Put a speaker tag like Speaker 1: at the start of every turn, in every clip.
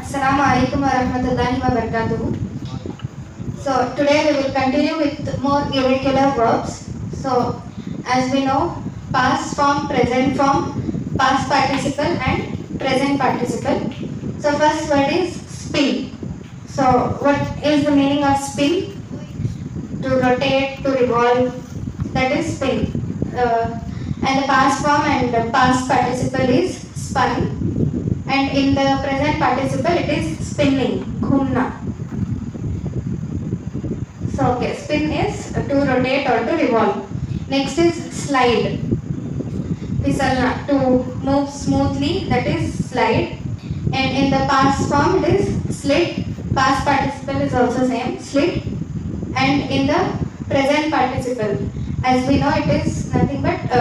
Speaker 1: Assalamu alaikum warahmatullahi wabarakatuh. So today we will continue with more irregular verbs. So as we know, past form, present form, past participle and present participle. So first word is spin. So what is the meaning of spin? To rotate, to revolve, that is spin. And the past form and the past participle is spun. And in the present participle it is spinning, ghumna. So okay, spin is to rotate or to revolve. Next is slide. Pisalna, to move smoothly, that is slide. And in the past form it is slid. Past participle is also same, slid. And in the present participle, as we know, it is nothing but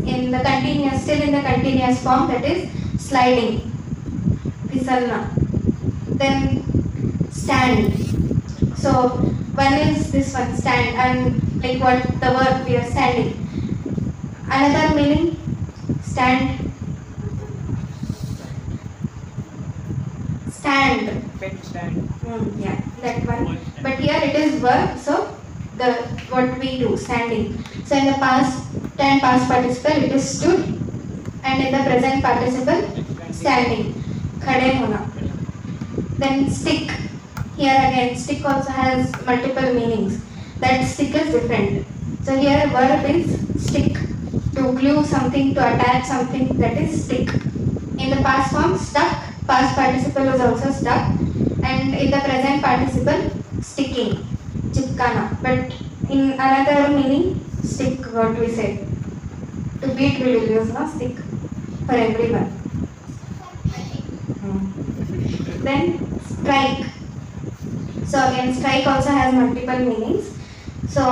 Speaker 1: in the continuous, still in the continuous form, that is sliding. Pisalna. Then stand. So one is this one, stand, and like what the word we are standing. Another meaning, stand. Stand. Yeah, that one. But here it is verb, so the what we do, standing. So in the past and past participle it is stood, and in the present participle standing. Khade hona. Then stick. Here again, stick also has multiple meanings. That stick is different. So here verb is stick. To glue something, to attach something, that is stick. In the past form, stuck. Past participle is also stuck. And in the present participle, sticking. Chipkana. But in another meaning, stick, what we say. To beat we will use, no, stick. For everyone. Then strike. So again, strike also has multiple meanings. So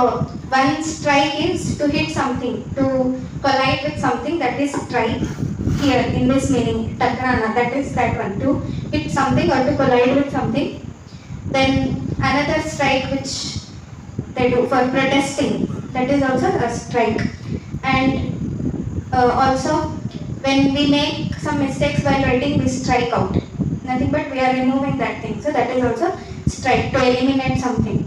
Speaker 1: one strike is to hit something, to collide with something, that is strike. Here in this meaning, takrana, that is that one, to hit something or to collide with something. Then another strike which they do for protesting, that is also a strike. And also when we make some mistakes while writing, we strike out. Nothing but we are removing that thing. So that is also strike, to eliminate something.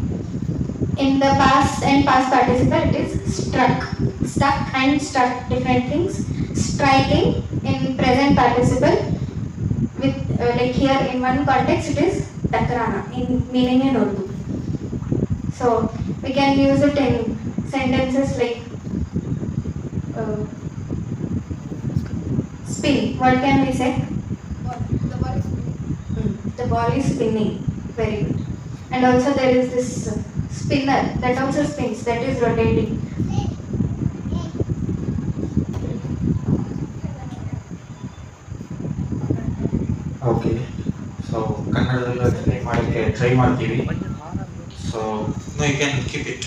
Speaker 1: In the past and past participle it is struck. Stuck and struck, different things. Striking in present participle with like here in one context it is takrana, in meaning in Urdu. So we can use it in sentences like spin. What can we say? The ball is spinning. Very good. And also there is this spinner that also spins, that is rotating.
Speaker 2: Okay. So ಕನ್ನಡದಲ್ಲಿ explain ಮಾಡೋಕ್ಕೆ try ಮಾಡ್ತೀವಿ. So no, you can keep it.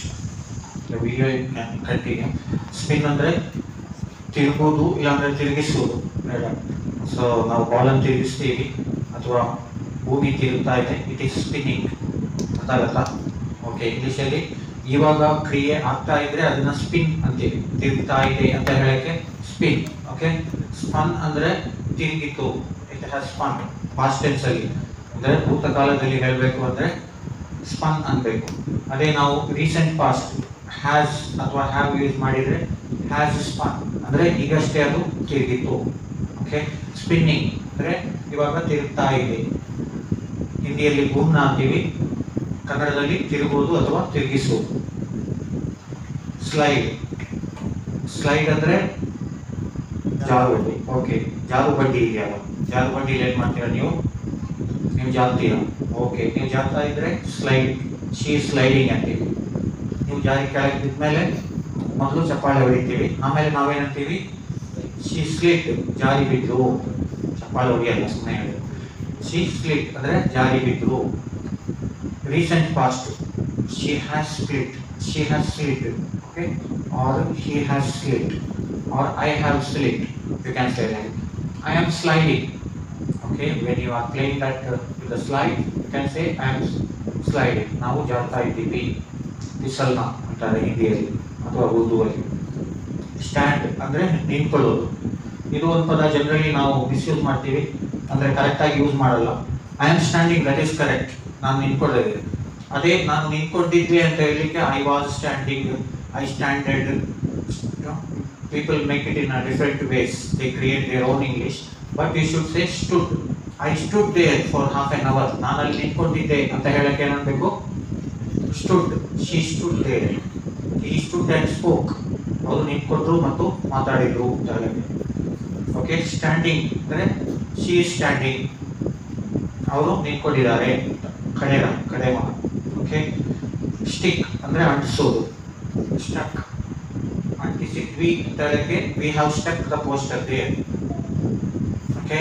Speaker 2: The video you can continue. Spin ಅಂದರೆ ತಿರುಗೋದು ಇಲ್ಲಾಂದರೆ ತಿರುಗಿಸೋದು. So ನಾವು ಬಾಲನ್ನು ತಿರುಗಿಸ್ತೀವಿ ಅಥವಾ ಭೂಮಿ ತಿರುಗ್ತಾ ಇದೆ, ಇಟ್ ಈಸ್ ಸ್ಪಿನ್ನಿಂಗ್. ಗೊತ್ತಾಗತ್ತಾ? ಓಕೆ, ಇಂಗ್ಲೀಷಲ್ಲಿ ಇವಾಗ ಕ್ರಿಯೆ ಆಗ್ತಾ ಇದ್ರೆ ಅದನ್ನ ಸ್ಪಿನ್ ಅಂತೀವಿ. ತಿರುಗ್ತಾ ಇದೆ ಅಂತ ಹೇಳಕ್ಕೆ ಸ್ಪಿನ್. ಓಕೆ, ಸ್ಪನ್ ಅಂದರೆ ತಿರುಗಿತು, ಇಟ್ ಹ್ಯಾಸ್ ಸ್ಪನ್. ಪಾಸ್ಟ್ ಟೆನ್ಸಲ್ಲಿ ಅಂದರೆ ಭೂತಕಾಲದಲ್ಲಿ ಹೇಳಬೇಕು ಅಂದರೆ ಸ್ಪನ್ ಅನ್ಬೇಕು. ಅದೇ ನಾವು ರೀಸೆಂಟ್ ಪಾಸ್ಟ್ ಹ್ಯಾಸ್ ಅಥವಾ ಹ್ಯಾವ್ ಯೂಸ್ ಮಾಡಿದರೆ ಹ್ಯಾಸ್ ಸ್ಪನ್ ಅಂದರೆ ಈಗಷ್ಟೇ ಅದು ತಿರುಗಿತು. ಓಕೆ, ಸ್ಪಿನ್ನಿಂಗ್ ಅಂದರೆ ಇವಾಗ ತಿರುಗ್ತಾ ಇದೆ. ಹಿಂದಿಯಲ್ಲಿ ಘೂಮ್ನ ಅಂತೀವಿ, ಕನ್ನಡದಲ್ಲಿ ತಿರುಗುವುದು ಅಥವಾ ತಿರುಗಿಸುವುದು. ಸ್ಲೈಡ್. ಸ್ಲೈಡ್ ಅಂದರೆ ಜಾರುಬಂಡಿ. ಓಕೆ, ಜಾರುಬಂಡಿ ಇದೆಯಲ್ಲ, ಜಾರುಬಂಡಿಲಿ ಏನು ಮಾಡ್ತೀರಾ ನೀವು ಜಾರ್ತೀರಾ. ಓಕೆ, ನೀವು ಜಾರ್ತಾ ಇದ್ರೆ ಸ್ಲೈಡ್, ಶೀ ಸ್ಲೈಡಿಂಗ್ ಅಂತೀವಿ. ನೀವು ಜಾರಿ ಕೆಳಗೆ ಬಿದ್ಮೇಲೆ ಮೊದಲು ಚಪ್ಪಾಳೆ ಹೊಡಿತೀವಿ, ಆಮೇಲೆ ನಾವೇನಂತೀವಿ ಶೀ ಸ್ಲಿಟ್, ಜಾರಿ ಬಿದ್ದು. ಚಪ್ಪಾಳೆ ಹೊಡಿಯಲ್ಲ, ಸುಮ್ಮನೆ ಹೇಳಿ. ಶೀ ಸ್ಲಿಟ್ ಅಂದರೆ ಜಾರಿ ಬಿದ್ದು. Recent past, she has slid, she has slid. Okay, or she has slid, or I have slid. You can say like I am sliding. Okay, when you are playing that with the slide, you can say I am sliding. ನಾವು ಜಾರ್ತಾ ಇದ್ದೀವಿ. ಪಿಸಲ್ನ ಅಂತಾರೆ ಹಿಂದಿಯಲ್ಲಿ ಅಥವಾ ಉರ್ದುವಲ್ಲಿ. Stand ಅಂದರೆ ನಿಂತ್ಕೊಳ್ಳೋದು. ಇದು ಒಂದು ಪದ ಜನರಲಿ ನಾವು ಮಿಸ್ಯೂಸ್ ಮಾಡ್ತೀವಿ, ಅಂದರೆ ಕರೆಕ್ಟಾಗಿ ಯೂಸ್ ಮಾಡಲ್ಲ. I am standing, that is correct, ನಾನು ನಿಂತ್ಕೊಂಡಿದ್ದೆ. ಅದೇ ನಾನು ನಿಂತ್ಕೊಂಡಿದ್ದೆ ಅಂತ ಹೇಳಲಿಕ್ಕೆ I was standing, I standed. People make it in a different ways, they create their own English, but you should say stood. I stood there for half an hour, ನಾನು ಅಲ್ಲಿ ನಿಂತ್ಕೊಂಡಿದ್ದೆ ಅಂತ ಹೇಳಕ್ಕೆ ಏನನ್ಬೇಕು? stood. She stood there, he stood and spoke. ಅವರು ನಿಂತ್ಕೊಂಡ್ರು ಮತ್ತು ಮಾತಾಡಿದ್ರು ಅಂತ ಹೇಳಕ್ಕೆ. Okay, standing ಅಂದರೆ ಶಿ ಇಸ್ ಸ್ಟ್ಯಾಂಡಿಂಗ್, ಅವರು ನಿಂತ್ಕೊಂಡಿದ್ದಾರೆ, ಕಡೆ ಮಾಡ. ಓಕೆ, ಸ್ಟಿಕ್ ಅಂದರೆ ಅಂಟಿಸೋದು, ಸ್ಟಕ್, ಅಂಟಿಸಿದ್ವಿ ಅಂತ ಹೇಳಕ್ಕೆ we have stuck the poster there. Okay,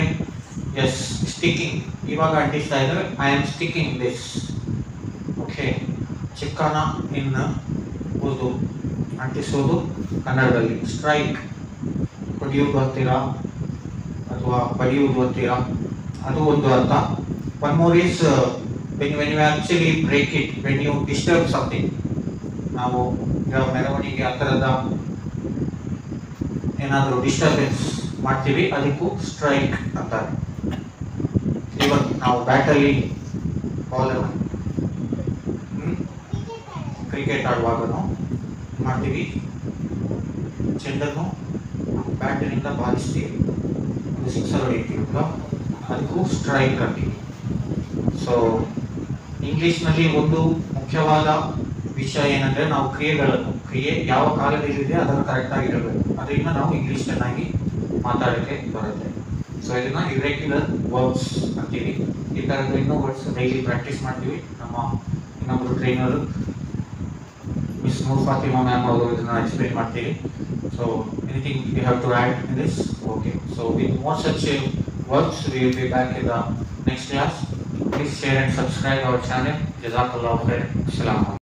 Speaker 2: yes, sticking, ಇವಾಗ ಅಂಟಿಸ್ತಾ ಇದ್ದಾರೆ, I am sticking this. Okay, ಚಿಕ್ಕನ ಇನ್ ಉರ್ದು, ಅಂಟಿಸೋದು ಕನ್ನಡದಲ್ಲಿ ಸ್ಟ್ರೈಕ್, ಹೊಡೆಯುವುದು ಅಂತೀರಾ ಅಥವಾ ಬಡಿಯುವುದು ಅಂತೀರಾ, ಅದು ಒಂದು ಅರ್ಥ. One more is when you actually break it, when you disturb something. ನಾವು ಈಗ ಮೆರವಣಿಗೆ ಆ ಥರದ ಏನಾದರೂ ಡಿಸ್ಟರ್ಬೆನ್ಸ್ ಮಾಡ್ತೀವಿ, ಅದಕ್ಕೂ ಸ್ಟ್ರೈಕ್ ಅಂತಾರೆ. ಇವಾಗ ನಾವು ಬ್ಯಾಟಲ್ಲಿ ಬಾಲನ್ನು ಕ್ರಿಕೆಟ್ ಆಡುವಾಗನು ಮಾಡ್ತೀವಿ, ಚೆಂಡನ್ನು ಬ್ಯಾಟಿನಿಂದ ಬಾರಿಸ್ತೀವಿ, ಒಂದು ಸಿಕ್ಸರ್ ಹೊಡಿತೀವಲ್ಲ, ಅದಕ್ಕೂ ಸ್ಟ್ರೈಕ್ ಅಂತೀವಿ. ಸೊ ಇಂಗ್ಲೀಷ್ನಲ್ಲಿ ಒಂದು ಮುಖ್ಯವಾದ ವಿಷಯ ಏನಂದರೆ ನಾವು ಕ್ರಿಯೆ ಯಾವ ಕಾಲದಲ್ಲಿದೆ ಅದನ್ನು ಕರೆಕ್ಟಾಗಿ ಇರಬೇಕು, ಅದರಿಂದ ನಾವು ಇಂಗ್ಲೀಷ್ ಚೆನ್ನಾಗಿ ಮಾತಾಡೋಕ್ಕೆ ಬರುತ್ತೆ. ಸೊ ಇದನ್ನು ಇರೆಗ್ಯುಲರ್ ವರ್ಬ್ಸ್ ಅಂತೀವಿ. ಈ ಥರದ್ದು ಇನ್ನೂ ವರ್ಡ್ಸ್ ಡೈಲಿ ಪ್ರಾಕ್ಟೀಸ್ ಮಾಡ್ತೀವಿ. ನಮ್ಮ ಇನ್ನೊಬ್ಬರು trainer miss Noor Fatima ma'am ಅವರು ಇದನ್ನು ಎಕ್ಸ್ಪ್ಲೇನ್ ಮಾಡ್ತೀವಿ. So anything you have to add in this? Okay, so with more such works, we will be back in the next class. Please share and subscribe our channel. Jazakallah khair. Assalamu alaikum.